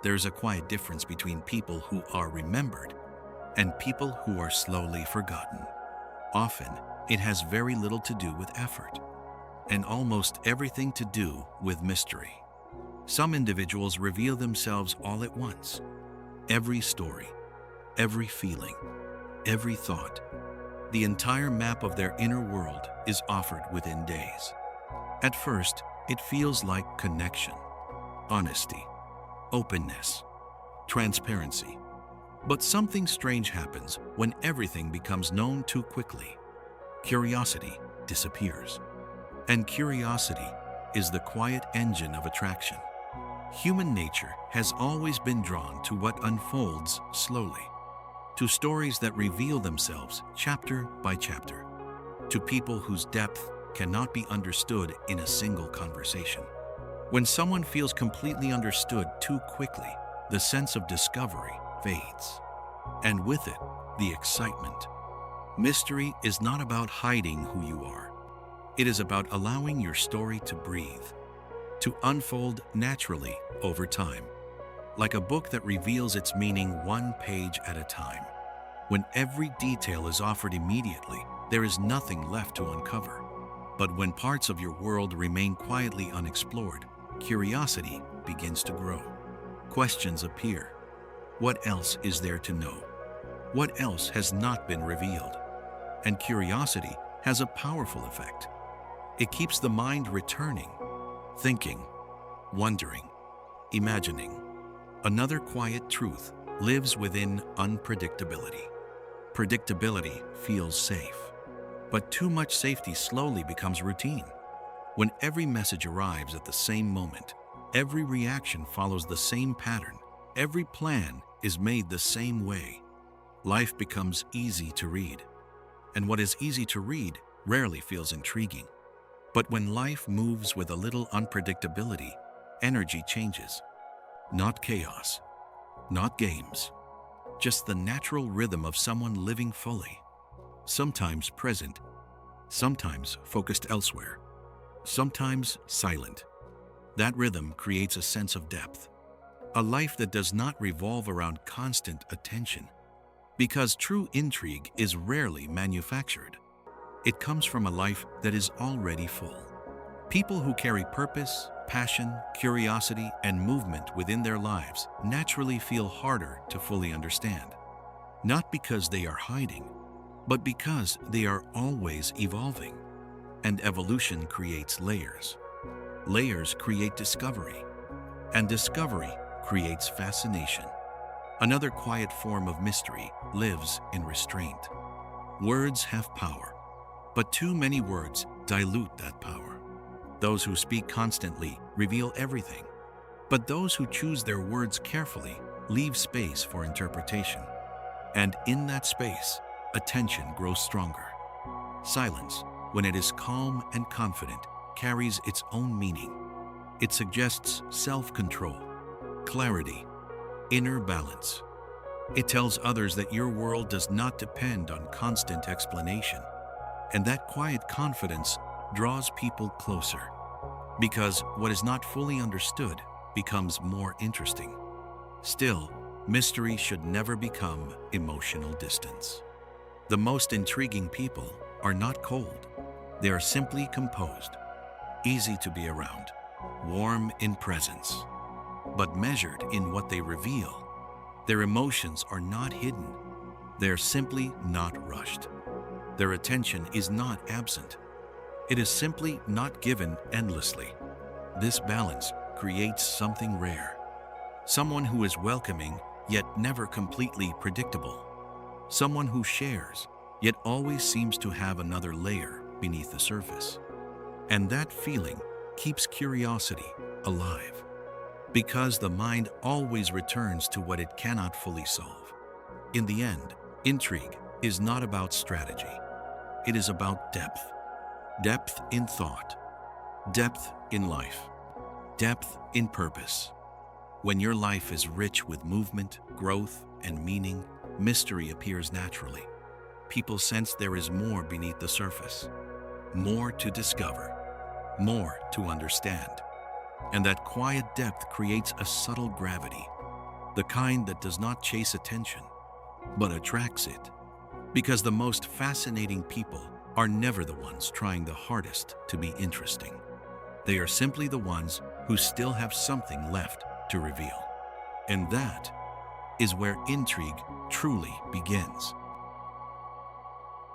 There's a quiet difference between people who are remembered and people who are slowly forgotten. Often, it has very little to do with effort, and almost everything to do with mystery. Some individuals reveal themselves all at once. Every story, every feeling, every thought, the entire map of their inner world is offered within days. At first, it feels like connection, honesty, openness, transparency. But something strange happens when everything becomes known too quickly. Curiosity disappears. And curiosity is the quiet engine of attraction. Human nature has always been drawn to what unfolds slowly, to stories that reveal themselves chapter by chapter, to people whose depth cannot be understood in a single conversation. When someone feels completely understood too quickly, the sense of discovery fades, and with it, the excitement. Mystery is not about hiding who you are. It is about allowing your story to breathe, to unfold naturally over time, like a book that reveals its meaning one page at a time. When every detail is offered immediately, there is nothing left to uncover. But when parts of your world remain quietly unexplored, curiosity begins to grow. Questions appear. What else is there to know? What else has not been revealed? And curiosity has a powerful effect. It keeps the mind returning, thinking, wondering, imagining. Another quiet truth lives within unpredictability. Predictability feels safe, but too much safety slowly becomes routine. When every message arrives at the same moment, every reaction follows the same pattern, every plan is made the same way, life becomes easy to read. And what is easy to read rarely feels intriguing. But when life moves with a little unpredictability, energy changes. Not chaos, not games, just the natural rhythm of someone living fully, sometimes present, sometimes focused elsewhere, sometimes silent. That rhythm creates a sense of depth, a life that does not revolve around constant attention, because true intrigue is rarely manufactured. It comes from a life that is already full. People who carry purpose, passion, curiosity, and movement within their lives naturally feel harder to fully understand. Not because they are hiding, but because they are always evolving. And evolution creates layers. Layers create discovery. And discovery creates fascination. Another quiet form of mystery lives in restraint. Words have power, but too many words dilute that power. Those who speak constantly reveal everything, but those who choose their words carefully leave space for interpretation. And in that space, attention grows stronger. Silence, when it is calm and confident, carries its own meaning. It suggests self-control, clarity, inner balance. It tells others that your world does not depend on constant explanation. And that quiet confidence draws people closer, because what is not fully understood becomes more interesting. Still, mystery should never become emotional distance. The most intriguing people are not cold. They are simply composed, easy to be around, warm in presence, but measured in what they reveal. Their emotions are not hidden. They are simply not rushed. Their attention is not absent. It is simply not given endlessly. This balance creates something rare. Someone who is welcoming, yet never completely predictable. Someone who shares, yet always seems to have another layer beneath the surface. And that feeling keeps curiosity alive, because the mind always returns to what it cannot fully solve. In the end, intrigue is not about strategy. It is about depth. Depth in thought, depth in life, depth in purpose. When your life is rich with movement, growth, and meaning, mystery appears naturally. People sense there is more beneath the surface, more to discover, more to understand. And that quiet depth creates a subtle gravity, the kind that does not chase attention, but attracts it. Because the most fascinating people are never the ones trying the hardest to be interesting. They are simply the ones who still have something left to reveal. And that is where intrigue truly begins.